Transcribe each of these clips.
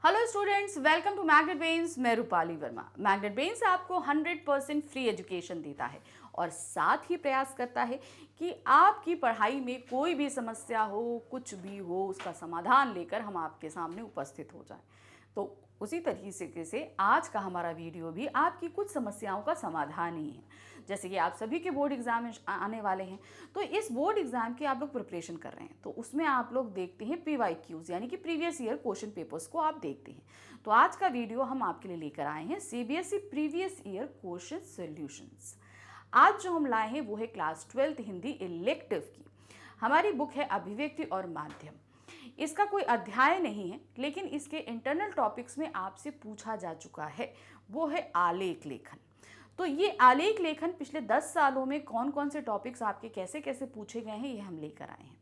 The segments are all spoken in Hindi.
Hello students, welcome to Magnet Brains. मैं रूपाली वर्मा। मैग्नेट ब्रेन्स आपको 100% फ्री एजुकेशन देता है और साथ ही प्रयास करता है कि आपकी पढ़ाई में कोई भी समस्या हो, कुछ भी हो, उसका समाधान लेकर हम आपके सामने उपस्थित हो जाएं। तो उसी तरीके से आज का हमारा वीडियो भी आपकी कुछ समस्याओं का समाधान ही है। जैसे कि आप सभी के बोर्ड एग्जाम आने वाले हैं, तो इस बोर्ड एग्जाम की आप लोग प्रिपरेशन कर रहे हैं, तो उसमें आप लोग देखते हैं PYQs यानी कि प्रीवियस ईयर क्वेश्चन पेपर्स को आप देखते हैं। तो आज का वीडियो हम आपके लिए लेकर आए हैं CBSE previous year question solutions. आज जो हम लाए हैं वो है क्लास 12th हिंदी इलेक्टिव की। हमारी बुक है अभिव्यक्ति और माध्यम। इसका कोई अध्याय नहीं है, लेकिन इसके इंटरनल टॉपिक्स में आपसे पूछा जा चुका है, वो है आलेख लेखन। तो ये आलेख लेखन पिछले 10 सालों में कौन कौन से टॉपिक्स आपके कैसे कैसे पूछे गए हैं, ये हम लेकर आए हैं।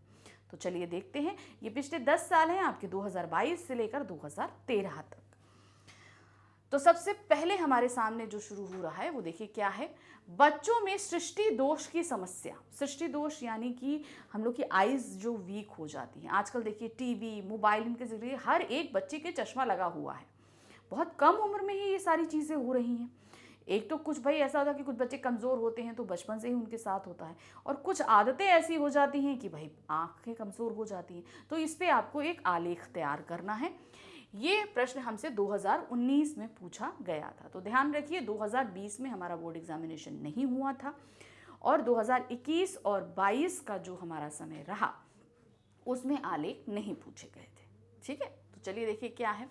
तो चलिए देखते हैं। ये पिछले 10 साल हैं आपके 2022 से लेकर 2013 तक। तो सबसे पहले हमारे सामने जो शुरू हो रहा है वो देखिए क्या है। बच्चों में सृष्टि दोष की समस्या। सृष्टि दोष यानी कि हम लोग की आईज जो वीक हो जाती हैं। आजकल देखिए टीवी, मोबाइल, इनके जरिए हर एक बच्चे के चश्मा लगा हुआ है। बहुत कम उम्र में ही ये सारी चीज़ें हो रही हैं। एक तो कुछ भाई ऐसा होता है कि कुछ बच्चे कमज़ोर होते हैं तो बचपन से ही उनके साथ होता है, और कुछ आदतें ऐसी हो जाती हैं कि भाई आँखें कमज़ोर हो जाती हैं। तो इस पर आपको एक आलेख तैयार करना है। ये प्रश्न हमसे 2019 में पूछा गया था। तो ध्यान रखिए 2020 में हमारा बोर्ड एग्जामिनेशन नहीं हुआ था, और 2021 और 22 का जो हमारा समय रहा उसमें आलेख नहीं पूछे गए थे। ठीक है, तो चलिए देखिए क्या है।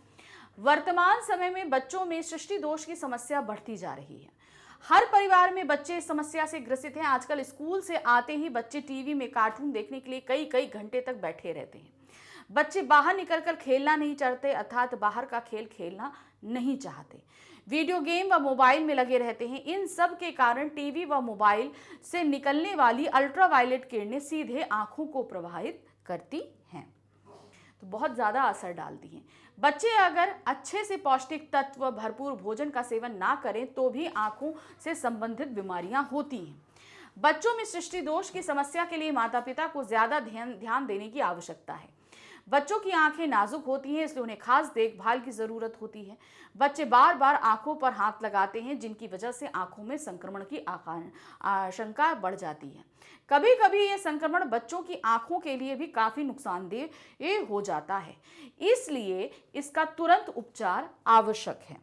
वर्तमान समय में बच्चों में सृष्टि दोष की समस्या बढ़ती जा रही है। हर परिवार में बच्चे इस समस्या से ग्रसित हैं। आजकल स्कूल से आते ही बच्चे टीवी में कार्टून देखने के लिए कई कई घंटे तक बैठे रहते हैं। बच्चे बाहर निकलकर खेलना नहीं चाहते, अर्थात बाहर का खेल खेलना नहीं चाहते। वीडियो गेम व मोबाइल में लगे रहते हैं। इन सब के कारण टीवी व मोबाइल से निकलने वाली अल्ट्रावायलेट किरणें सीधे आंखों को प्रभावित करती हैं, तो बहुत ज़्यादा असर डालती हैं। बच्चे अगर अच्छे से पौष्टिक तत्व भरपूर भोजन का सेवन ना करें तो भी आंखों से संबंधित बीमारियां होती हैं। बच्चों में सृष्टि दोष की समस्या के लिए माता पिता को ज़्यादा ध्यान देने की आवश्यकता है। बच्चों की आंखें नाजुक होती हैं, इसलिए उन्हें खास देखभाल की ज़रूरत होती है। बच्चे बार बार आंखों पर हाथ लगाते हैं, जिनकी वजह से आंखों में संक्रमण की आशंका बढ़ जाती है। कभी कभी ये संक्रमण बच्चों की आंखों के लिए भी काफ़ी नुकसानदेह हो जाता है, इसलिए इसका तुरंत उपचार आवश्यक है।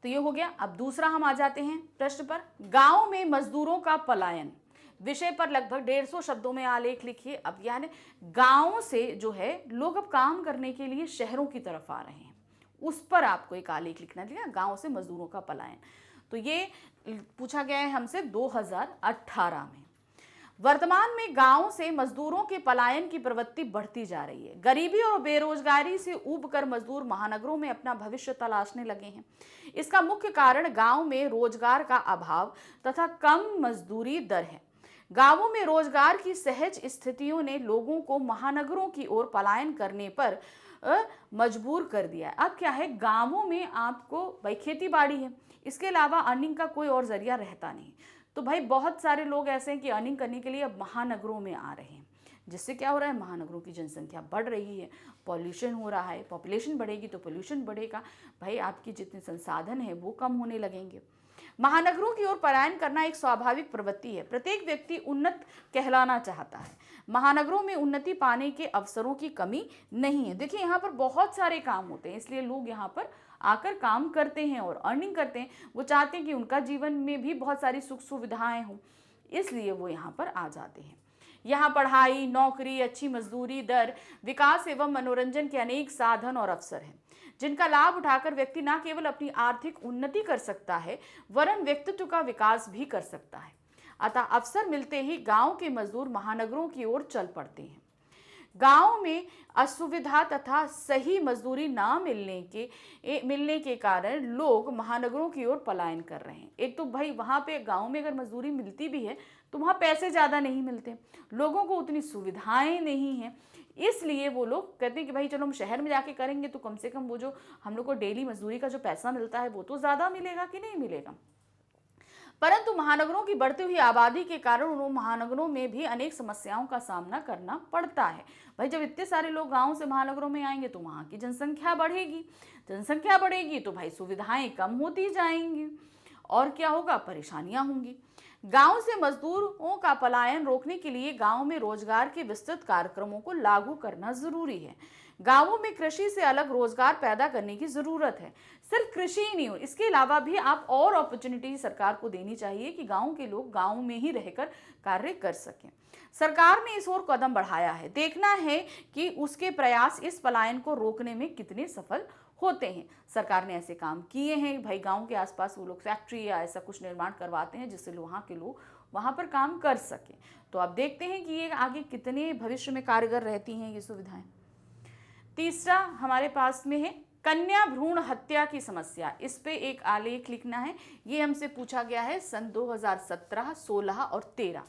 तो ये हो गया। अब दूसरा हम आ जाते हैं प्रश्न पर। गांव में मजदूरों का पलायन विषय पर लगभग 150 शब्दों में आलेख लिखिए। अब यानी गांव से जो है लोग अब काम करने के लिए शहरों की तरफ आ रहे हैं, उस पर आपको एक आलेख लिखना है। गांव से मजदूरों का पलायन, तो ये पूछा गया है हमसे 2018 में। वर्तमान में गांव से मजदूरों के पलायन की प्रवृत्ति बढ़ती जा रही है। गरीबी और बेरोजगारी से ऊबकर मजदूर महानगरों में अपना भविष्य तलाशने लगे हैं। इसका मुख्य कारण गांव में रोजगार का अभाव तथा कम मजदूरी दर है। गांवों में रोजगार की सहज स्थितियों ने लोगों को महानगरों की ओर पलायन करने पर मजबूर कर दिया है। अब क्या है, गांवों में आपको भाई खेती बाड़ी है, इसके अलावा अर्निंग का कोई और जरिया रहता नहीं। तो भाई बहुत सारे लोग ऐसे हैं कि अर्निंग करने के लिए अब महानगरों में आ रहे हैं, जिससे क्या हो रहा है, महानगरों की जनसंख्या बढ़ रही है, पॉल्यूशन हो रहा है। पॉपुलेशन बढ़ेगी तो पोल्यूशन बढ़ेगा, भाई आपके जितने संसाधन हैं वो कम होने लगेंगे। महानगरों की ओर पलायन करना एक स्वाभाविक प्रवृत्ति है। प्रत्येक व्यक्ति उन्नत कहलाना चाहता है। महानगरों में उन्नति पाने के अवसरों की कमी नहीं है। देखिए यहाँ पर बहुत सारे काम होते हैं, इसलिए लोग यहाँ पर आकर काम करते हैं और अर्निंग करते हैं। वो चाहते हैं कि उनका जीवन में भी बहुत सारी सुख सुविधाएं हों, इसलिए वो यहाँ पर आ जाते हैं। यहाँ पढ़ाई, नौकरी, अच्छी मजदूरी दर, विकास एवं मनोरंजन के अनेक साधन और अवसर हैं, जिनका लाभ उठाकर व्यक्ति न केवल अपनी आर्थिक उन्नति कर सकता है वरन व्यक्तित्व का विकास भी कर सकता है। अतः अवसर मिलते ही गांव के मजदूर महानगरों की ओर चल पड़ते हैं। गांव में असुविधा तथा सही मजदूरी ना मिलने के कारण लोग महानगरों की ओर पलायन कर रहे हैं। एक तो भाई वहाँ पे गांव में अगर मजदूरी मिलती भी है तो वहाँ पैसे ज़्यादा नहीं मिलते, लोगों को उतनी सुविधाएं नहीं हैं, इसलिए वो लोग कहते हैं कि भाई चलो हम शहर में जाके करेंगे तो कम से कम वो जो हम लोग को डेली मजदूरी का जो पैसा मिलता है वो तो ज़्यादा मिलेगा कि नहीं मिलेगा। परंतु महानगरों की बढ़ती हुई आबादी के कारण उन महानगरों में भी अनेक समस्याओं का सामना करना पड़ता है। भाई जब इतने सारे लोग गांव से महानगरों में आएंगे तो वहां की जनसंख्या बढ़ेगी, जनसंख्या बढ़ेगी तो भाई सुविधाएं कम होती जाएंगी और क्या होगा, परेशानियां होंगी। गांव से मजदूरों का पलायन रोकने के लिए गांव में रोजगार के विस्तृत कार्यक्रमों को लागू करना जरूरी है। गांवों में कृषि से अलग रोजगार पैदा करने की जरूरत है। सिर्फ कृषि ही नहीं हो, इसके अलावा भी आप और अपॉर्चुनिटी सरकार को देनी चाहिए कि गांव के लोग गांव में ही रहकर कार्य कर सकें। सरकार ने इस ओर कदम बढ़ाया है, देखना है कि उसके प्रयास इस पलायन को रोकने में कितने सफल होते हैं। सरकार ने ऐसे काम किए हैं, भाई गांव के आसपास वो लोग फैक्ट्री या ऐसा कुछ निर्माण करवाते हैं जिससे वहाँ के लोग वहाँ पर काम कर सकें। तो आप देखते हैं कि ये आगे कितने भविष्य में कारगर रहती हैं ये सुविधाएं। तीसरा हमारे पास में है कन्या भ्रूण हत्या की समस्या। इस पे एक आलेख लिखना है। ये हमसे पूछा गया है सन 2017, 16 और 13।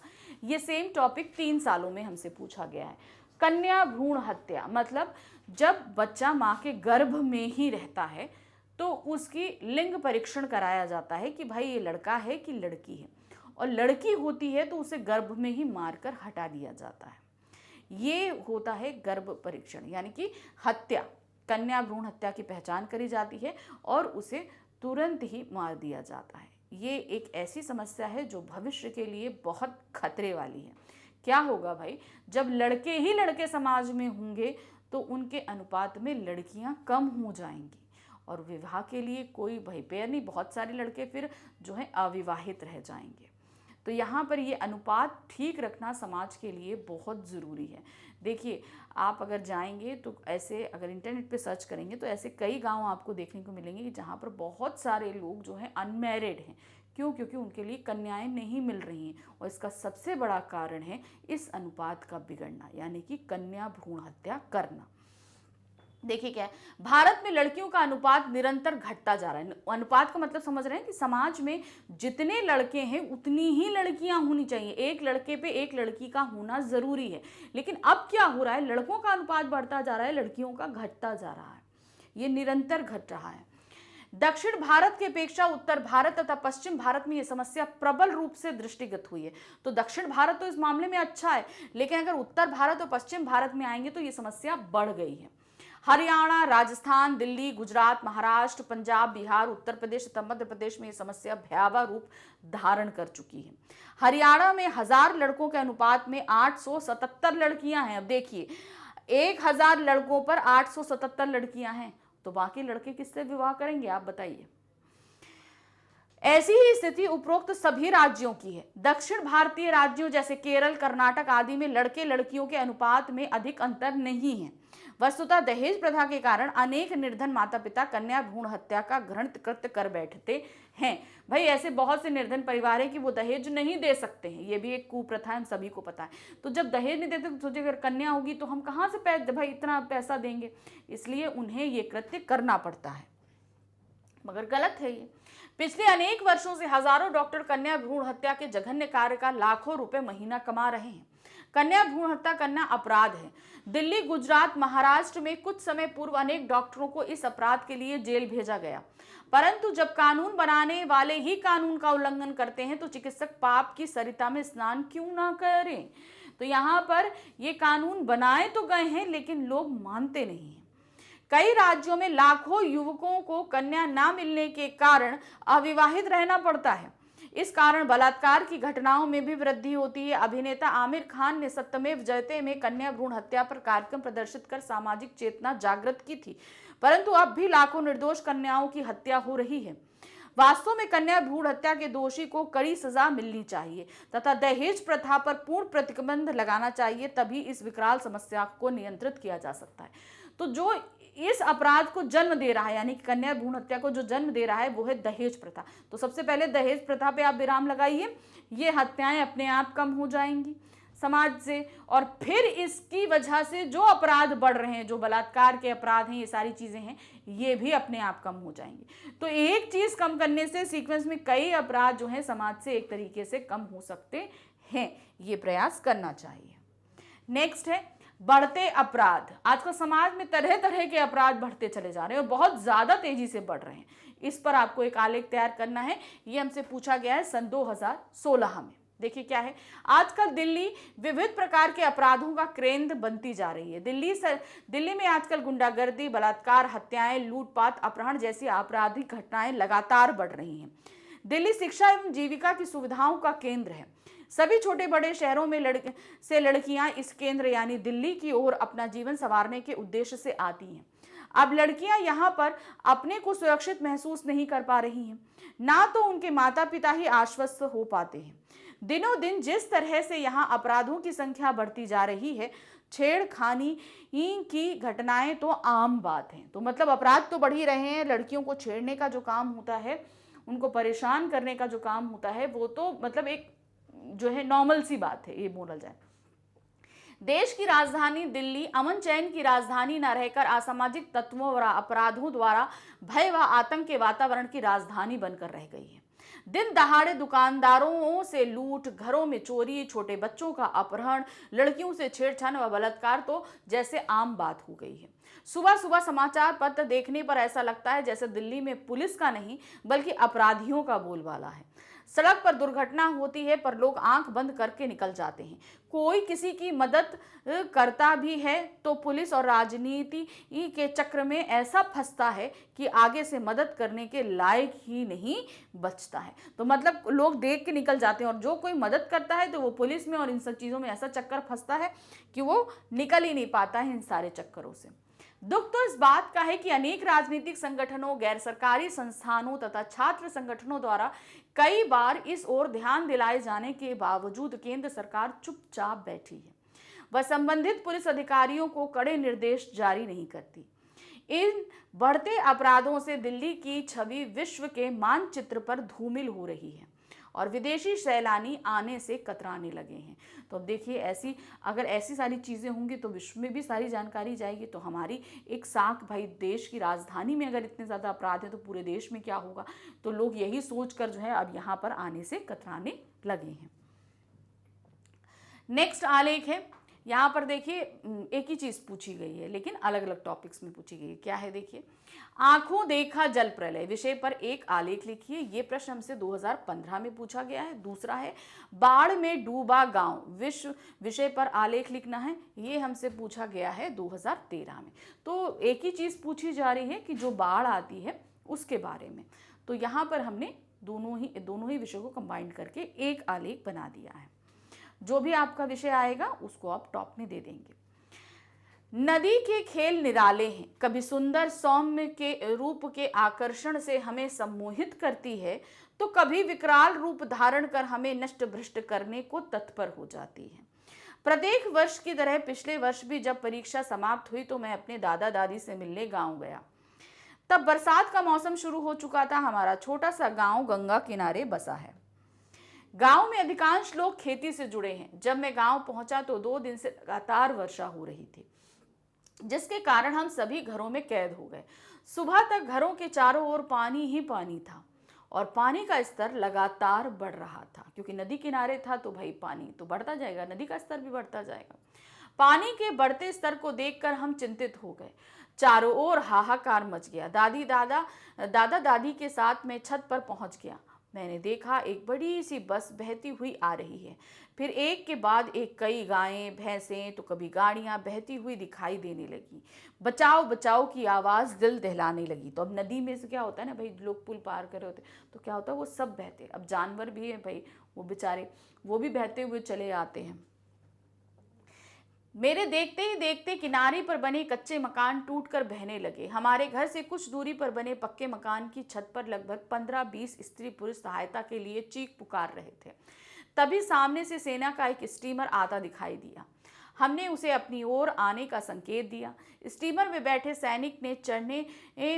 ये सेम टॉपिक 3 सालों में हमसे पूछा गया है। कन्या भ्रूण हत्या मतलब जब बच्चा माँ के गर्भ में ही रहता है तो उसकी लिंग परीक्षण कराया जाता है कि भाई ये लड़का है कि लड़की है, और लड़की होती है तो उसे गर्भ में ही मारकर हटा दिया जाता है। ये होता है गर्भ परीक्षण, यानी कि हत्या, कन्या भ्रूण हत्या की पहचान करी जाती है और उसे तुरंत ही मार दिया जाता है। ये एक ऐसी समस्या है जो भविष्य के लिए बहुत खतरे वाली है। क्या होगा भाई, जब लड़के ही लड़के समाज में होंगे तो उनके अनुपात में लड़कियां कम हो जाएंगी और विवाह के लिए कोई भाई पेयर नहीं, बहुत सारे लड़के फिर जो है अविवाहित रह जाएंगे। तो यहाँ पर ये अनुपात ठीक रखना समाज के लिए बहुत ज़रूरी है। देखिए आप अगर जाएंगे तो ऐसे अगर इंटरनेट पे सर्च करेंगे तो ऐसे कई गांव आपको देखने को मिलेंगे कि जहाँ पर बहुत सारे लोग जो हैं अनमैरिड हैं। क्यों? क्योंकि उनके लिए कन्याएं नहीं मिल रही हैं और इसका सबसे बड़ा कारण है इस अनुपात का बिगड़ना, यानी कि कन्या भ्रूण हत्या करना। देखिए क्या है, भारत में लड़कियों का अनुपात निरंतर घटता जा रहा है। अनुपात का मतलब समझ रहे हैं कि समाज में जितने लड़के हैं उतनी ही लड़कियां होनी चाहिए, एक लड़के पे एक लड़की का होना जरूरी है। लेकिन अब क्या हो रहा है, लड़कों का अनुपात बढ़ता जा रहा है, लड़कियों का घटता जा रहा है, ये निरंतर घट रहा है। दक्षिण भारत की अपेक्षा उत्तर भारत तथा पश्चिम भारत में यह समस्या प्रबल रूप से दृष्टिगत हुई है। तो दक्षिण भारत तो इस मामले में अच्छा है, लेकिन अगर उत्तर भारत और पश्चिम भारत में आएंगे तो ये समस्या बढ़ गई है। हरियाणा, राजस्थान, दिल्ली, गुजरात, महाराष्ट्र, पंजाब, बिहार, उत्तर प्रदेश तथा मध्य प्रदेश में यह समस्या भयावह रूप धारण कर चुकी है। हरियाणा में 1000 लड़कों के अनुपात में 877 लड़कियां हैं। अब देखिए 1000 लड़कों पर 877 लड़कियां हैं, तो बाकी लड़के किससे विवाह करेंगे आप बताइए। ऐसी ही स्थिति उपरोक्त सभी राज्यों की है। दक्षिण भारतीय राज्यों जैसे केरल, कर्नाटक आदि में लड़के लड़कियों के अनुपात में अधिक अंतर नहीं है। वस्तुतः दहेज प्रथा के कारण अनेक निर्धन माता पिता कन्या भ्रूण हत्या का घृणित कृत्य कर बैठते हैं। भाई ऐसे बहुत से निर्धन परिवार हैं कि वो दहेज नहीं दे सकते हैं, ये भी एक कुप्रथा है, हम सभी को पता है। तो जब दहेज नहीं देते तो सोचिए अगर कन्या होगी तो हम कहाँ से भाई इतना पैसा देंगे, इसलिए उन्हें ये कृत्य करना पड़ता है, मगर गलत है ये। पिछले अनेक वर्षों से हजारों डॉक्टर कन्या भ्रूण हत्या के जघन्य कार्य का लाखों रुपए महीना कमा रहे हैं। कन्या भ्रूण हत्या करना अपराध है। दिल्ली, गुजरात, महाराष्ट्र में कुछ समय पूर्व अनेक डॉक्टरों को इस अपराध के लिए जेल भेजा गया, परंतु जब कानून बनाने वाले ही कानून का उल्लंघन करते हैं तो चिकित्सक पाप की सरिता में स्नान क्यों ना करें। तो यहाँ पर ये कानून बनाए तो गए हैं लेकिन लोग मानते नहीं हैं। कई राज्यों में लाखों युवकों को कन्या ना मिलने के कारण अविवाहित रहना पड़ता है। इस कारण बलात्कार की घटनाओं में भी वृद्धि होती है। अभिनेता आमिर खान ने सत्यमेव जयते में कन्या भ्रूण हत्या पर कार्यक्रम प्रदर्शित कर सामाजिक चेतना जागृत की थी, परंतु अब भी लाखों निर्दोष कन्याओं की हत्या हो रही है। वास्तव में कन्या भ्रूण हत्या के दोषी को कड़ी सजा मिलनी चाहिए तथा दहेज प्रथा पर पूर्ण प्रतिबंध लगाना चाहिए, तभी इस विकराल समस्या को नियंत्रित किया जा सकता है। तो जो इस अपराध को जन्म दे रहा है, यानी कि कन्या भ्रूण हत्या को जो जन्म दे रहा है वो है दहेज प्रथा। तो सबसे पहले दहेज प्रथा पे आप विराम लगाइए, ये हत्याएं अपने आप कम हो जाएंगी समाज से, और फिर इसकी वजह से जो अपराध बढ़ रहे हैं, जो बलात्कार के अपराध हैं, ये सारी चीजें हैं, ये भी अपने आप कम हो जाएंगी। तो एक चीज कम करने से सीक्वेंस में कई अपराध जो है समाज से एक तरीके से कम हो सकते हैं, ये प्रयास करना चाहिए। नेक्स्ट है बढ़ते अपराध, आजकल समाज में तरह तरह के अपराध बढ़ते चले जा रहे हैं और बहुत ज्यादा तेजी से बढ़ रहे हैं। इस पर आपको एक आलेख तैयार करना है। ये हमसे पूछा गया है सन 2016 में। देखिए क्या है, आजकल दिल्ली विविध प्रकार के अपराधों का केंद्र बनती जा रही है। दिल्ली में आजकल गुंडागर्दी, बलात्कार, हत्याएं, लूटपाट, अपहरण जैसी आपराधिक घटनाएं लगातार बढ़ रही हैं। दिल्ली शिक्षा एवं जीविका की सुविधाओं का केंद्र है। सभी छोटे बड़े शहरों में लड़कियां इस केंद्र यानी दिल्ली की ओर अपना जीवन संवारने के उद्देश्य से आती हैं। अब लड़कियां यहां पर अपने को सुरक्षित महसूस नहीं कर पा रही हैं, ना तो उनके माता पिता ही आश्वस्त हो पाते हैं। दिनों दिन जिस तरह से यहां अपराधों की संख्या बढ़ती जा रही है, छेड़खानी की घटनाएं तो आम बात है। तो मतलब अपराध तो बढ़ ही रहे हैं, लड़कियों को छेड़ने का जो काम होता है, उनको परेशान करने का जो काम होता है, वो तो मतलब एक जो है नॉर्मल सी बात है, ये बोला जाए। देश की राजधानी दिल्ली अमन चैन की राजधानी न रहकर असामाजिक तत्वों और अपराधों द्वारा भय व आतंक के वातावरण की राजधानी बनकर रह गई है। दिन दहाड़े दुकानदारों से लूट, घरों में चोरी, छोटे बच्चों का अपहरण, लड़कियों से छेड़छाड़ व बलात्कार तो जैसे आम बात हो गई है। सुबह सुबह समाचार पत्र देखने पर ऐसा लगता है जैसे दिल्ली में पुलिस का नहीं बल्कि अपराधियों का बोलबाला है। सड़क पर दुर्घटना होती है पर लोग आंख बंद करके निकल जाते हैं। कोई किसी की मदद करता भी है तो पुलिस और राजनीति के चक्र में ऐसा फंसता है कि आगे से मदद करने के लायक ही नहीं बचता है। तो मतलब लोग देख के निकल जाते हैं और जो कोई मदद करता है तो वो पुलिस में और इन सब चीज़ों में ऐसा चक्कर फंसता है कि वो निकल ही नहीं पाता है इन सारे चक्करों से। दुख तो इस बात का है कि अनेक राजनीतिक संगठनों, गैर सरकारी संस्थानों तथा छात्र संगठनों द्वारा कई बार इस ओर ध्यान दिलाए जाने के बावजूद केंद्र सरकार चुपचाप बैठी है। वह संबंधित पुलिस अधिकारियों को कड़े निर्देश जारी नहीं करती। इन बढ़ते अपराधों से दिल्ली की छवि विश्व के मानचित्र पर धूमिल हो रही है और विदेशी सैलानी आने से कतराने लगे हैं। तो अब देखिए, अगर ऐसी सारी चीज़ें होंगी तो विश्व में भी सारी जानकारी जाएगी। तो हमारी एक साख भाई, देश की राजधानी में अगर इतने ज़्यादा अपराध हैं तो पूरे देश में क्या होगा। तो लोग यही सोचकर जो है अब यहाँ पर आने से कतराने लगे हैं। नेक्स्ट आलेख है, यहाँ पर देखिए एक ही चीज़ पूछी गई है लेकिन अलग अलग टॉपिक्स में पूछी गई है। क्या है देखिए, आंखों देखा जल प्रलय विषय पर एक आलेख लिखिए। ये प्रश्न हमसे 2015 में पूछा गया है। दूसरा है बाढ़ में डूबा गांव विश्व विषय पर आलेख लिखना है। ये हमसे पूछा गया है 2013 में। तो एक ही चीज़ पूछी जा रही है कि जो बाढ़ आती है उसके बारे में। तो यहाँ पर हमने दोनों ही विषयों को कंबाइन करके एक आलेख बना दिया है। जो भी आपका विषय आएगा उसको आप टॉप में दे देंगे। नदी के खेल निराले हैं, कभी सुंदर सौम्य के रूप के आकर्षण से हमें सम्मोहित करती है तो कभी विकराल रूप धारण कर हमें नष्ट भ्रष्ट करने को तत्पर हो जाती है। प्रत्येक वर्ष की तरह पिछले वर्ष भी जब परीक्षा समाप्त हुई तो मैं अपने दादा दादी से मिलने गांव गया। तब बरसात का मौसम शुरू हो चुका था। हमारा छोटा सा गांव गंगा किनारे बसा है। गांव में अधिकांश लोग खेती से जुड़े हैं। जब मैं गांव पहुंचा तो 2 दिन से लगातार वर्षा हो रही थी, जिसके कारण हम सभी घरों में कैद हो गए। सुबह तक घरों के चारों ओर पानी ही पानी था और पानी का स्तर लगातार बढ़ रहा था, क्योंकि नदी किनारे था तो भाई पानी तो बढ़ता जाएगा, नदी का स्तर भी बढ़ता जाएगा। पानी के बढ़ते स्तर को देखकर हम चिंतित हो गए। चारों ओर हाहाकार मच गया। दादा दादी के साथ मैं छत पर पहुंच गया। मैंने देखा एक बड़ी सी बस बहती हुई आ रही है। फिर एक के बाद एक कई गायें, भैंसें तो कभी गाड़ियां बहती हुई दिखाई देने लगी। बचाओ बचाओ की आवाज़ दिल दहलाने लगी। तो अब नदी में से क्या होता है ना भाई, लोग पुल पार कर रहे होते तो क्या होता है, वो सब बहते। अब जानवर भी है भाई, वो बेचारे वो भी बहते हुए चले आते हैं। मेरे देखते ही देखते किनारे पर बने कच्चे मकान टूटकर बहने लगे। हमारे घर से कुछ दूरी पर बने पक्के मकान की छत पर लगभग 15-20 स्त्री पुरुष सहायता के लिए चीख पुकार रहे थे। तभी सामने से सेना का एक स्टीमर आता दिखाई दिया। हमने उसे अपनी ओर आने का संकेत दिया। स्टीमर में बैठे सैनिक ने चढ़ने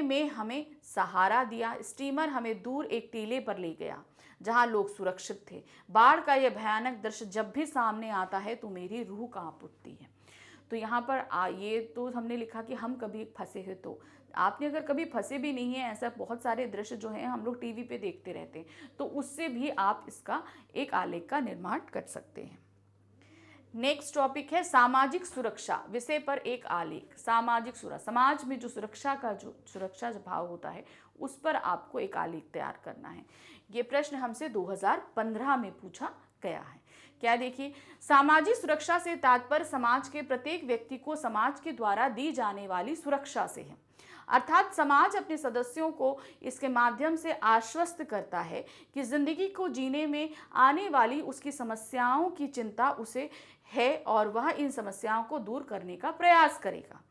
में हमें सहारा दिया। स्टीमर हमें दूर एक टीले पर ले गया जहां लोग सुरक्षित थे। बाढ़ का यह भयानक दृश्य जब भी सामने आता है तो मेरी रूह कांप उठती है। तो यहाँ पर ये तो हमने लिखा कि हम कभी फंसे हैं। तो आपने अगर कभी फंसे भी नहीं है, ऐसा बहुत सारे दृश्य जो हैं हम लोग टीवी पे देखते रहते हैं, तो उससे भी आप इसका एक आलेख का निर्माण कर सकते हैं। नेक्स्ट टॉपिक है सामाजिक सुरक्षा विषय पर एक आलेख। सामाजिक सुरक्षा, समाज में जो सुरक्षा जो भाव होता है उस पर आपको एक आलेख तैयार करना है। ये प्रश्न हमसे 2015 में पूछा गया है। क्या देखिए, सामाजिक सुरक्षा से तात्पर्य समाज के प्रत्येक व्यक्ति को समाज के द्वारा दी जाने वाली सुरक्षा से है। अर्थात समाज अपने सदस्यों को इसके माध्यम से आश्वस्त करता है कि जिंदगी को जीने में आने वाली उसकी समस्याओं की चिंता उसे है और वह इन समस्याओं को दूर करने का प्रयास करेगा।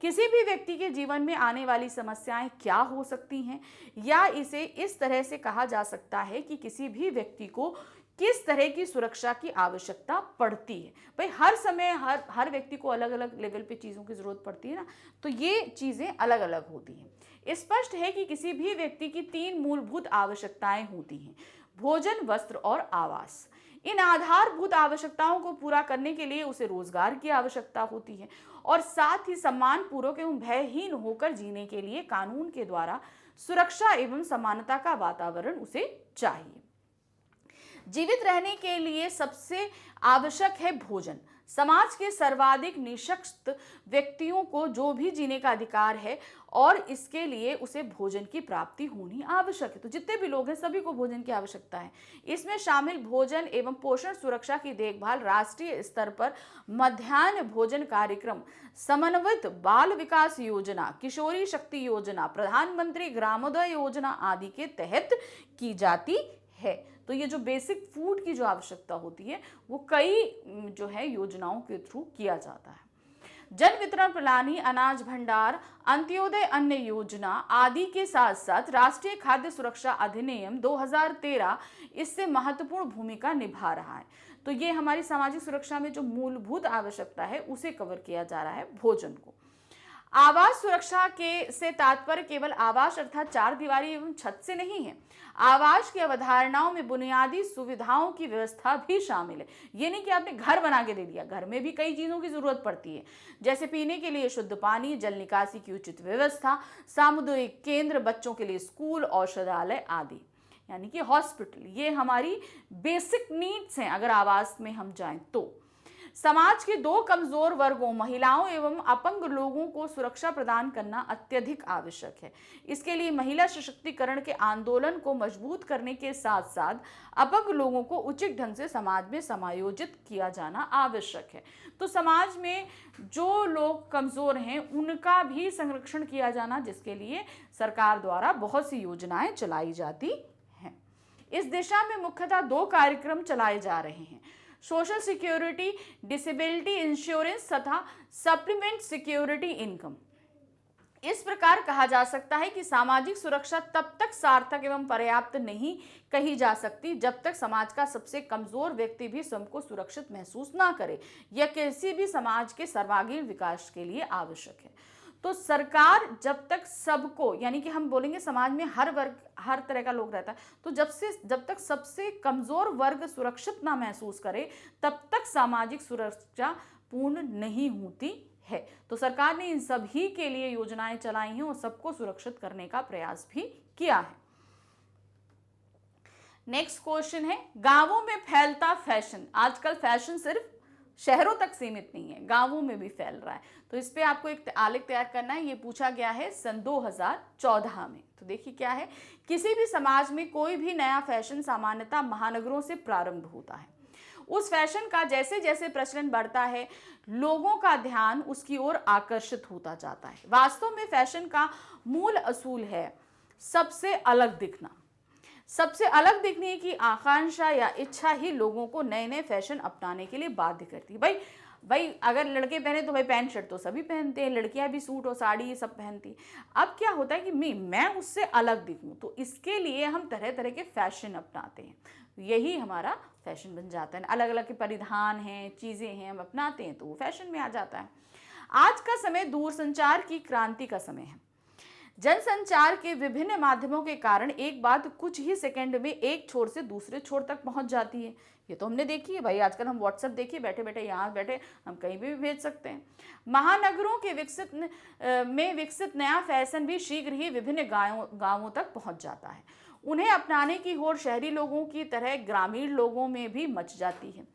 किसी भी व्यक्ति के जीवन में आने वाली समस्याएं क्या हो सकती हैं, या इसे इस तरह से कहा जा सकता है कि किसी भी व्यक्ति को किस तरह की सुरक्षा की आवश्यकता पड़ती है। भाई हर समय हर व्यक्ति को अलग अलग लेवल पे चीज़ों की ज़रूरत पड़ती है ना, तो ये चीज़ें अलग अलग होती हैं। स्पष्ट है कि किसी भी व्यक्ति की 3 मूलभूत आवश्यकताएं होती हैं: भोजन, वस्त्र और आवास। इन आधारभूत आवश्यकताओं को पूरा करने के लिए उसे रोजगार की आवश्यकता होती है और साथ ही सम्मानपूर्वक एवं भयहीन होकर जीने के लिए कानून के द्वारा सुरक्षा एवं समानता का वातावरण उसे चाहिए। जीवित रहने के लिए सबसे आवश्यक है भोजन। समाज के सर्वाधिक निशक्त व्यक्तियों को जो भी जीने का अधिकार है और इसके लिए उसे भोजन की प्राप्ति होनी आवश्यक है। तो जितने भी लोग हैं सभी को भोजन की आवश्यकता है। इसमें शामिल भोजन एवं पोषण सुरक्षा की देखभाल राष्ट्रीय स्तर पर मध्याह्न भोजन कार्यक्रम, समन्वित बाल विकास योजना, किशोरी शक्ति योजना, प्रधानमंत्री ग्रामोदय योजना आदि के तहत की जाती है। तो ये जो बेसिक फूड की जो आवश्यकता होती है वो कई जो है योजनाओं के थ्रू किया जाता है। जन वितरण प्रणाली, अनाज भंडार, अंत्योदय अन्न योजना आदि के साथ साथ राष्ट्रीय खाद्य सुरक्षा अधिनियम 2013 इससे महत्वपूर्ण भूमिका निभा रहा है। तो ये हमारी सामाजिक सुरक्षा में जो मूलभूत आवश्यकता है उसे कवर किया जा रहा है, भोजन को। आवास सुरक्षा के से तात्पर्य केवल आवास अर्थात 4 दीवारी एवं छत से नहीं है। आवास की अवधारणाओं में बुनियादी सुविधाओं की व्यवस्था भी शामिल है। ये नहीं कि आपने घर बना के दे दिया, घर में भी कई चीजों की जरूरत पड़ती है, जैसे पीने के लिए शुद्ध पानी, जल निकासी की उचित व्यवस्था, सामुदायिक केंद्र, बच्चों के लिए स्कूल, औषधालय आदि, यानी कि हॉस्पिटल। ये हमारी बेसिक नीड्स हैं अगर आवास में हम जाएं तो। समाज के 2 कमजोर वर्गों, महिलाओं एवं अपंग लोगों को सुरक्षा प्रदान करना अत्यधिक आवश्यक है। इसके लिए महिला सशक्तिकरण के आंदोलन को मजबूत करने के साथ साथ अपंग लोगों को उचित ढंग से समाज में समायोजित किया जाना आवश्यक है। तो समाज में जो लोग कमजोर हैं उनका भी संरक्षण किया जाना, जिसके लिए सरकार द्वारा बहुत सी योजनाएं चलाई जाती हैं। इस दिशा में मुख्यतः 2 कार्यक्रम चलाए जा रहे हैं: सोशल सिक्योरिटी डिसेबिलिटी इंश्योरेंस तथा सप्लीमेंट सिक्योरिटी इनकम। इस प्रकार कहा जा सकता है कि सामाजिक सुरक्षा तब तक सार्थक एवं पर्याप्त नहीं कही जा सकती जब तक समाज का सबसे कमजोर व्यक्ति भी स्वयं को सुरक्षित महसूस ना करे। यह किसी भी समाज के सर्वांगीण विकास के लिए आवश्यक है। तो सरकार जब तक सबको, यानी कि हम बोलेंगे समाज में हर वर्ग, हर तरह का लोग रहता है, तो जब तक सबसे कमजोर वर्ग सुरक्षित ना महसूस करे तब तक सामाजिक सुरक्षा पूर्ण नहीं होती है। तो सरकार ने इन सभी के लिए योजनाएं चलाई हैं और सबको सुरक्षित करने का प्रयास भी किया है। नेक्स्ट क्वेश्चन है, गांवों में फैलता फैशन। आजकल फैशन सिर्फ शहरों तक सीमित नहीं है, गांवों में भी फैल रहा है। तो इस पे आपको एक आलेख तैयार करना है। ये पूछा गया है सन 2014 में। तो देखिए क्या है, किसी भी समाज में कोई भी नया फैशन सामान्यतः महानगरों से प्रारंभ होता है। उस फैशन का जैसे जैसे प्रचलन बढ़ता है लोगों का ध्यान उसकी ओर आकर्षित होता जाता है। वास्तव में फैशन का मूल असूल है सबसे अलग दिखना। सबसे अलग दिखने की आकांक्षा या इच्छा ही लोगों को नए नए फैशन अपनाने के लिए बाध्य करती है। भाई अगर लड़के पहने तो भाई पैंट शर्ट तो सभी पहनते हैं, लड़कियां भी सूट और साड़ी ये सब पहनती हैं। अब क्या होता है कि मैं उससे अलग दिखूं, तो इसके लिए हम तरह तरह के फैशन अपनाते हैं। यही हमारा फैशन बन जाता है। अलग अलग के परिधान हैं, चीज़ें हैं, हम अपनाते हैं तो वो फैशन में आ जाता है। आज का समय दूरसंचार की क्रांति का समय है। जनसंचार के विभिन्न माध्यमों के कारण एक बात कुछ ही सेकंड में एक छोर से दूसरे छोर तक पहुंच जाती है। ये तो हमने देखी है भाई, आजकल हम व्हाट्सएप देखिए, बैठे बैठे यहाँ बैठे हम कहीं भी भेज सकते हैं। महानगरों के विकसित नया फैशन भी शीघ्र ही विभिन्न गांवों तक पहुंच जाता है। उन्हें अपनाने की होड़ शहरी लोगों की तरह ग्रामीण लोगों में भी मच जाती है।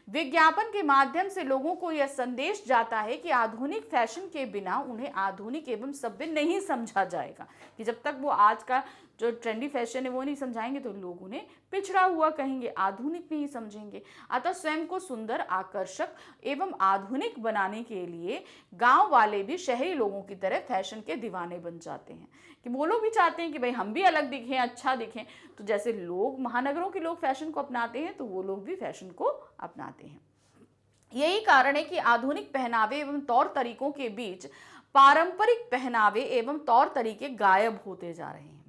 विज्ञापन के माध्यम से लोगों को यह संदेश जाता है कि आधुनिक फैशन के बिना उन्हें आधुनिक एवं सभ्य नहीं समझा जाएगा, कि जब तक वो आज का जो ट्रेंडी फैशन है वो नहीं समझाएंगे तो लोग उन्हें पिछड़ा हुआ कहेंगे, आधुनिक नहीं समझेंगे। अतः स्वयं को सुंदर, आकर्षक एवं आधुनिक बनाने के लिए गांव वाले भी शहरी लोगों की तरह फैशन के दीवाने बन जाते हैं, कि वो लोग भी चाहते हैं कि भाई हम भी अलग दिखें, अच्छा दिखें। तो जैसे लोग महानगरों के लोग फैशन को अपनाते हैं तो वो लोग भी फैशन को अपनाते हैं। यही कारण है कि आधुनिक पहनावे एवं तौर तरीकों के बीच पारंपरिक पहनावे एवं तौर तरीके गायब होते जा रहे हैं।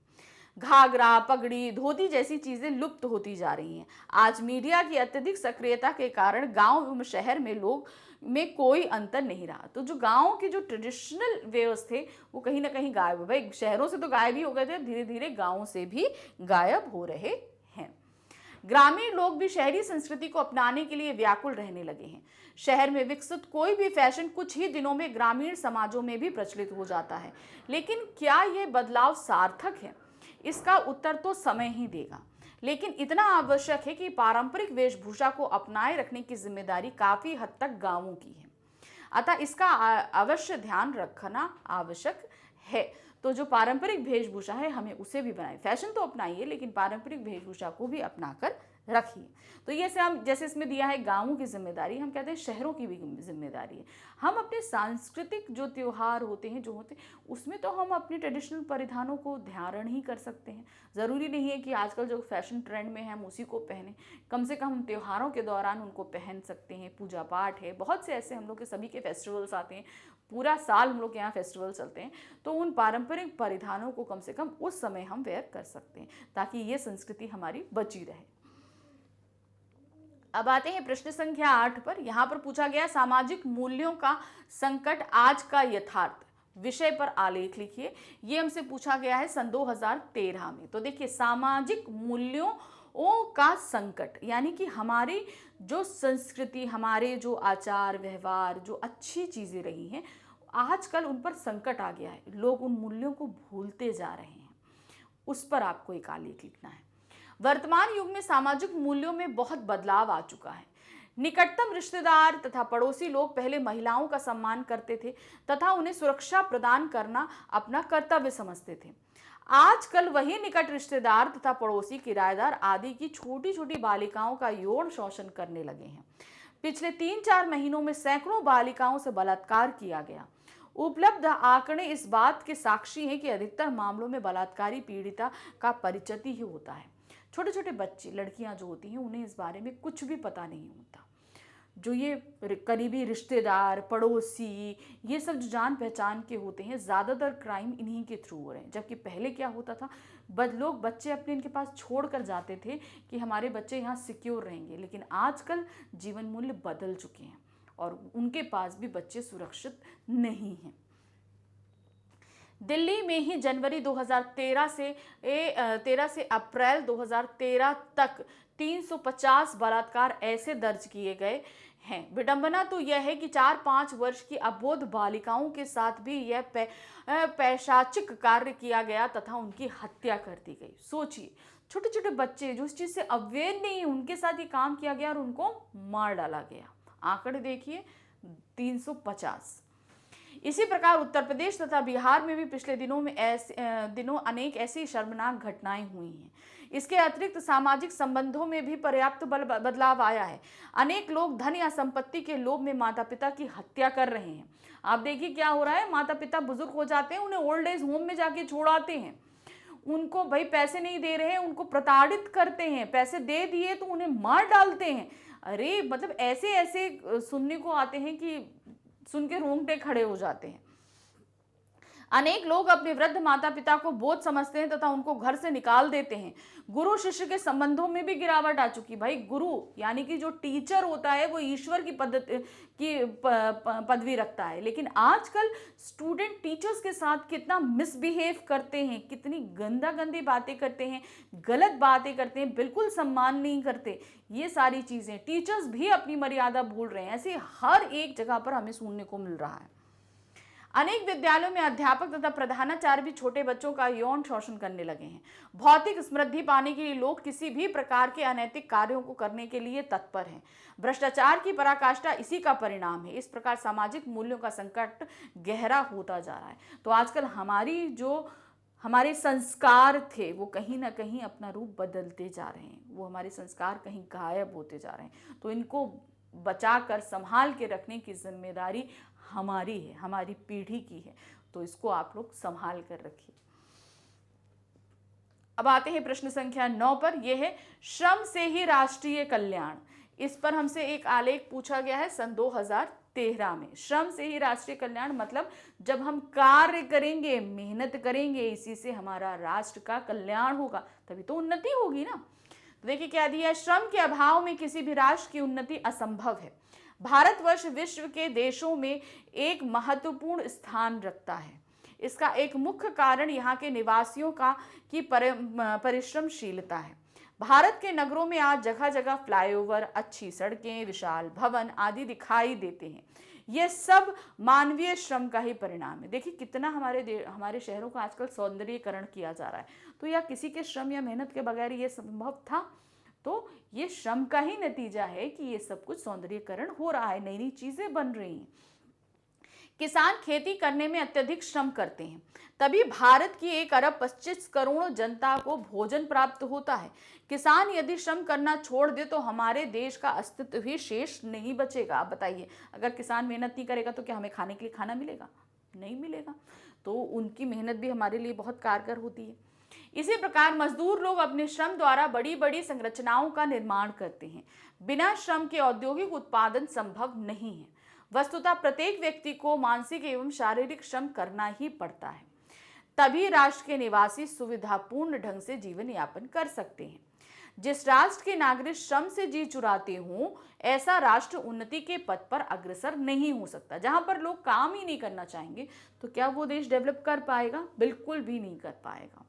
घाघरा, पगड़ी, धोती जैसी चीजें लुप्त होती जा रही हैं। आज मीडिया की अत्यधिक सक्रियता के कारण गांव एवं शहर में लोग में कोई अंतर नहीं रहा। तो जो गांव के जो ट्रेडिशनल वेयर्स थे वो कहीं ना कहीं गायब हो गए। शहरों से तो गायब ही हो गए थे, धीरे धीरे गांवों से भी गायब हो रहे हैं। ग्रामीण लोग भी शहरी संस्कृति को अपनाने के लिए व्याकुल रहने लगे हैं। शहर में विकसित कोई भी फैशन कुछ ही दिनों में ग्रामीण समाजों में भी प्रचलित हो जाता है। लेकिन क्या यह बदलाव सार्थक है? इसका उत्तर तो समय ही देगा। लेकिन इतना आवश्यक है कि पारंपरिक वेशभूषा को अपनाए रखने की जिम्मेदारी काफी हद तक गांवों की है। अतः इसका अवश्य ध्यान रखना आवश्यक है। तो जो पारंपरिक वेशभूषा है हमें उसे भी बनाए, फैशन तो अपनाइए लेकिन पारंपरिक वेशभूषा को भी अपनाकर रखिए। तो ये से हम जैसे इसमें दिया है गांवों की जिम्मेदारी, हम कहते हैं शहरों की भी जिम्मेदारी है। हम अपने सांस्कृतिक जो त्योहार होते हैं उसमें तो हम अपने ट्रेडिशनल परिधानों को धारण ही कर सकते हैं। ज़रूरी नहीं है कि आजकल जो फैशन ट्रेंड में है हम उसी को पहने, कम से कम हम त्योहारों के दौरान उनको पहन सकते हैं। पूजा पाठ है, बहुत से ऐसे हम लोग के सभी के फेस्टिवल्स आते हैं, पूरा साल हम लोग के यहाँ फेस्टिवल चलते हैं, तो उन पारंपरिक परिधानों को कम से कम उस समय हम वेयर कर सकते हैं ताकि ये संस्कृति हमारी बची रहे। अब आते हैं प्रश्न संख्या 8 पर। यहाँ पर पूछा गया सामाजिक मूल्यों का संकट आज का यथार्थ विषय पर आलेख लिखिए। ये हमसे पूछा गया है सन 2013 में। तो देखिए, सामाजिक मूल्यों का संकट यानी कि हमारी जो संस्कृति, हमारे जो आचार व्यवहार, जो अच्छी चीजें रही हैं, आजकल उन पर संकट आ गया है। लोग उन मूल्यों को भूलते जा रहे हैं, उस पर आपको एक आलेख लिखना है। वर्तमान युग में सामाजिक मूल्यों में बहुत बदलाव आ चुका है। निकटतम रिश्तेदार तथा पड़ोसी लोग पहले महिलाओं का सम्मान करते थे तथा उन्हें सुरक्षा प्रदान करना अपना कर्तव्य समझते थे। आजकल वही निकट रिश्तेदार तथा पड़ोसी, किराएदार आदि की छोटी छोटी बालिकाओं का यौन शोषण करने लगे हैं। पिछले 3-4 महीनों में सैकड़ों बालिकाओं से बलात्कार किया गया। उपलब्ध आंकड़े इस बात के साक्षी हैं कि अधिकतर मामलों में बलात्कारी पीड़िता का परिचित ही होता है। छोटे छोटे बच्चे, लड़कियां जो होती हैं, उन्हें इस बारे में कुछ भी पता नहीं होता। जो ये करीबी रिश्तेदार, पड़ोसी, ये सब जो जान पहचान के होते हैं, ज़्यादातर क्राइम इन्हीं के थ्रू हो रहे हैं। जबकि पहले क्या होता था, लोग बच्चे अपने इनके पास छोड़ कर जाते थे कि हमारे बच्चे यहाँ सिक्योर रहेंगे। लेकिन आजकल जीवन मूल्य बदल चुके हैं और उनके पास भी बच्चे सुरक्षित नहीं हैं। दिल्ली में ही जनवरी 2013 से अप्रैल 2013 तक 350 बलात्कार ऐसे दर्ज किए गए हैं। विडंबना तो यह है कि 4-5 वर्ष की अबोध बालिकाओं के साथ भी यह पैशाचिक कार्य किया गया तथा उनकी हत्या कर दी गई। सोचिए, छोटे छोटे बच्चे जो इस चीज से अवेयर नहीं, उनके साथ ये काम किया गया और उनको मार डाला गया। आंकड़े देखिए, 350। इसी प्रकार उत्तर प्रदेश तथा बिहार में भी पिछले दिनों अनेक ऐसी शर्मनाक घटनाएं हुई हैं। इसके अतिरिक्त सामाजिक संबंधों में भी पर्याप्त बदलाव आया है। अनेक लोग धन या संपत्ति के लोभ में माता पिता की हत्या कर रहे हैं। आप देखिए क्या हो रहा है, माता पिता बुजुर्ग हो जाते हैं, उन्हें ओल्ड एज होम में जाके छोड़ाते हैं। उनको भाई पैसे नहीं दे रहे हैं, उनको प्रताड़ित करते हैं, पैसे दे दिए तो उन्हें मार डालते हैं। अरे मतलब ऐसे ऐसे सुनने को आते हैं कि सुन के रोंगटे खड़े हो जाते हैं। अनेक लोग अपने वृद्ध माता पिता को बोझ समझते हैं तथा उनको घर से निकाल देते हैं। गुरु शिष्य के संबंधों में भी गिरावट आ चुकी। भाई गुरु यानी कि जो टीचर होता है वो ईश्वर की पदवी रखता है, लेकिन आजकल स्टूडेंट टीचर्स के साथ कितना मिसबिहेव करते हैं, कितनी गंदी बातें करते हैं, गलत बातें करते हैं, बिल्कुल सम्मान नहीं करते। ये सारी चीजें टीचर्स भी अपनी मर्यादा भूल रहे हैं। ऐसे हर एक जगह पर हमें सुनने को मिल रहा है। अनेक विद्यालयों में अध्यापक तथा प्रधानाचार्य भी छोटे बच्चों का यौन शोषण करने लगे हैं। भौतिक समृद्धि पाने के लिए लोग किसी भी प्रकार के अनैतिक कार्यों को करने के लिए तत्पर हैं। भ्रष्टाचार की पराकाष्ठा इसी का परिणाम है। इस प्रकार सामाजिक मूल्यों का संकट गहरा होता जा रहा है। तो आजकल हमारे संस्कार थे वो कहीं ना कहीं अपना रूप बदलते जा रहे हैं, वो हमारे संस्कार कहीं गायब होते जा रहे हैं। तो इनको बचाकर संभाल के रखने की जिम्मेदारी हमारी है, हमारी पीढ़ी की है। तो इसको आप लोग संभाल कर रखिए। अब आते हैं प्रश्न संख्या 9 पर। यह है श्रम से ही राष्ट्रीय कल्याण। इस पर हमसे एक आलेख पूछा गया है सन 2013 में। श्रम से ही राष्ट्रीय कल्याण मतलब जब हम कार्य करेंगे, मेहनत करेंगे, इसी से हमारा राष्ट्र का कल्याण होगा, तभी तो उन्नति होगी ना। तो देखिए क्या दिया है, श्रम के अभाव में किसी भी राष्ट्र की उन्नति असंभव है। भारतवर्ष विश्व के देशों में एक महत्वपूर्ण स्थान रखता है। इसका एक मुख्य कारण यहाँ के निवासियों की परिश्रमशीलता है। भारत के नगरों में आज जगह जगह फ्लाईओवर, अच्छी सड़कें, विशाल भवन आदि दिखाई देते हैं। ये सब मानवीय श्रम का ही परिणाम है। देखिए कितना हमारे शहरों का आजकल सौंदर्यीकरण किया जा रहा है। तो या किसी के श्रम या मेहनत के बगैर ये संभव था? तो ये श्रम का ही नतीजा है कि ये सब कुछ सौंदर्यीकरण हो रहा है, नई नई चीजें बन रही हैं। किसान खेती करने में अत्यधिक श्रम करते हैं, तभी भारत की 1 अरब 25 करोड़ जनता को भोजन प्राप्त होता है। किसान यदि श्रम करना छोड़ दे तो हमारे देश का अस्तित्व ही शेष नहीं बचेगा। आप बताइए, अगर किसान मेहनत नहीं करेगा तो क्या हमें खाने के लिए खाना मिलेगा? नहीं मिलेगा। तो उनकी मेहनत भी हमारे लिए बहुत कारगर होती है। इसी प्रकार मजदूर लोग अपने श्रम द्वारा बड़ी बड़ी संरचनाओं का निर्माण करते हैं। बिना श्रम के औद्योगिक उत्पादन संभव नहीं है। वस्तुतः प्रत्येक व्यक्ति को मानसिक एवं शारीरिक श्रम करना ही पड़ता है, तभी राष्ट्र के निवासी सुविधापूर्ण ढंग से जीवन यापन कर सकते हैं। जिस राष्ट्र के नागरिक श्रम से जी चुराते हों, ऐसा राष्ट्र उन्नति के पथ पर अग्रसर नहीं हो सकता। जहां पर लोग काम ही नहीं करना चाहेंगे तो क्या वो देश डेवलप कर पाएगा? बिल्कुल भी नहीं कर पाएगा।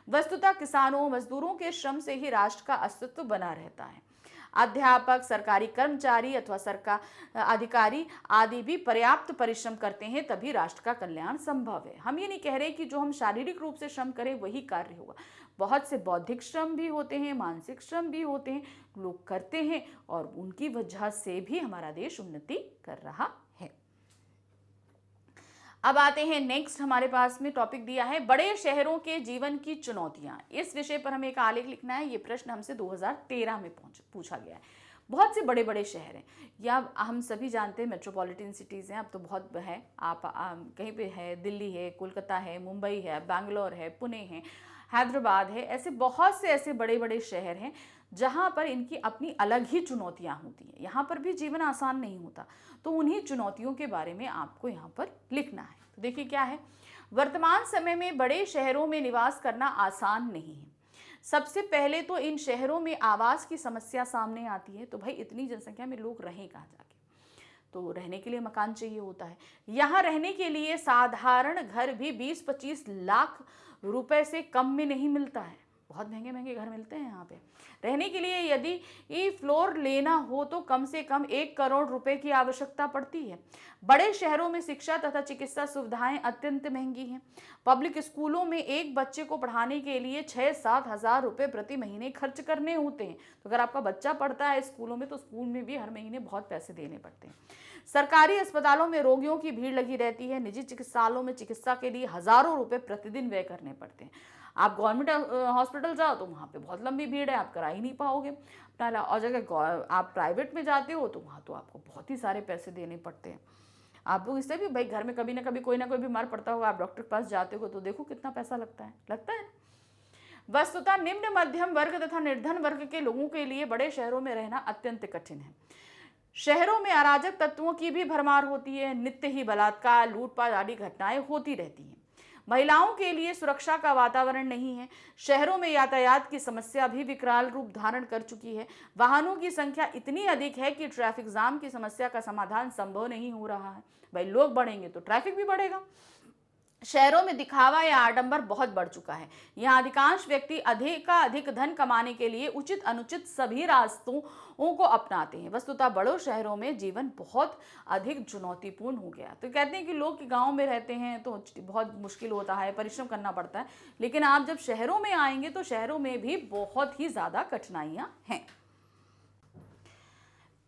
वस्तुतः किसानों, मजदूरों के श्रम से ही राष्ट्र का अस्तित्व बना रहता है। अध्यापक, सरकारी कर्मचारी अथवा सरकार अधिकारी आदि भी पर्याप्त परिश्रम करते हैं, तभी राष्ट्र का कल्याण संभव है। हम ये नहीं कह रहे कि जो हम शारीरिक रूप से श्रम करें वही कार्य होगा। बहुत से बौद्धिक श्रम भी होते हैं, मानसिक श्रम भी होते हैं, लोग करते हैं और उनकी वजह से भी हमारा देश उन्नति कर रहा है। अब आते हैं नेक्स्ट, हमारे पास में टॉपिक दिया है बड़े शहरों के जीवन की चुनौतियां। इस विषय पर हमें एक आलेख लिखना है। ये प्रश्न हमसे 2013 में पूछा गया है। बहुत से बड़े बड़े शहर हैं, या हम सभी जानते हैं मेट्रोपॉलिटन सिटीज़ हैं, अब तो बहुत है। आप कहीं पे है, दिल्ली है, कोलकाता है, मुंबई है, बैंगलोर है, पुणे है, हैदराबाद है, ऐसे बहुत से ऐसे बड़े बड़े शहर हैं जहाँ पर इनकी अपनी अलग ही चुनौतियाँ होती हैं। यहाँ पर भी जीवन आसान नहीं होता, तो उन्हीं चुनौतियों के बारे में आपको यहाँ पर लिखना है। तो देखिए क्या है, वर्तमान समय में बड़े शहरों में निवास करना आसान नहीं है। सबसे पहले तो इन शहरों में आवास की समस्या सामने आती है। तो भाई इतनी जनसंख्या में लोग रहें कहाँ जाके? तो रहने के लिए मकान चाहिए होता है। यहाँ रहने के लिए साधारण घर भी 20-25 लाख रुपए से कम में नहीं मिलता है। बहुत महंगे महंगे घर मिलते हैं यहाँ पे। रहने के लिए यदि ये फ्लोर लेना हो तो कम से कम 1 करोड़ रुपए की आवश्यकता पड़ती है। बड़े शहरों में शिक्षा तथा चिकित्सा सुविधाएं अत्यंत महंगी हैं। पब्लिक स्कूलों में एक बच्चे को पढ़ाने के लिए 6-7 हज़ार रुपये प्रति महीने खर्च करने होते हैं। तो अगर आपका बच्चा पढ़ता है स्कूलों में तो स्कूल में भी हर महीने बहुत पैसे देने पड़ते हैं। सरकारी अस्पतालों में रोगियों की भीड़ लगी रहती है। निजी चिकित्सालयों में चिकित्सा के लिए हजारों रुपए प्रतिदिन व्यय करने पड़ते हैं। आप गवर्नमेंट हॉस्पिटल जाओ तो वहाँ पे बहुत लंबी भीड़ है, आप करा ही नहीं पाओगे। और जगह आप प्राइवेट में जाते हो तो वहाँ तो आपको बहुत ही सारे पैसे देने पड़ते हैं। आप लोग इससे भी भाई घर में कभी ना कभी कोई ना कोई बीमार पड़ता होगा, आप डॉक्टर के पास जाते हो तो देखो कितना पैसा लगता है। वस्तुतः निम्न मध्यम वर्ग तथा निर्धन वर्ग के लोगों के लिए बड़े शहरों में रहना अत्यंत कठिन है। शहरों में अराजक तत्वों की भी भरमार होती है। नित्य ही बलात्कार, लूटपाट आदि घटनाएं होती रहती हैं। महिलाओं के लिए सुरक्षा का वातावरण नहीं है। शहरों में यातायात की समस्या भी विकराल रूप धारण कर चुकी है। वाहनों की संख्या इतनी अधिक है कि ट्रैफिक जाम की समस्या का समाधान संभव नहीं हो रहा है। भाई लोग बढ़ेंगे तो ट्रैफिक भी बढ़ेगा। शहरों में दिखावा या आडंबर बहुत बढ़ चुका है। यहाँ अधिकांश व्यक्ति अधिक धन कमाने के लिए उचित अनुचित सभी रास्तों को अपनाते हैं। वस्तुतः बड़ों शहरों में जीवन बहुत अधिक चुनौतीपूर्ण हो गया। तो कहते हैं कि लोग गांव में रहते हैं तो बहुत मुश्किल होता है, परिश्रम करना पड़ता है, लेकिन आप जब शहरों में आएंगे तो शहरों में भी बहुत ही ज्यादा कठिनाइयां हैं।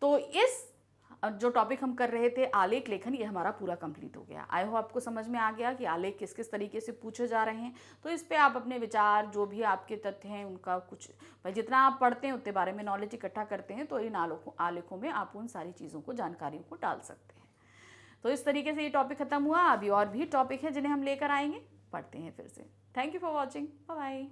तो इस जो टॉपिक हम कर रहे थे आलेख लेखन, ये हमारा पूरा कंप्लीट हो गया। आई होप आपको समझ में आ गया कि आलेख किस किस तरीके से पूछे जा रहे हैं। तो इस पे आप अपने विचार, जो भी आपके तथ्य हैं उनका कुछ, भाई जितना आप पढ़ते हैं उतने बारे में नॉलेज इकट्ठा करते हैं, तो इन आलेखों में आप उन सारी चीज़ों को, जानकारियों को डाल सकते हैं। तो इस तरीके से ये टॉपिक खत्म हुआ। अभी और भी टॉपिक है जिन्हें हम लेकर आएंगे, पढ़ते हैं फिर से। Thank you for watching, bye bye.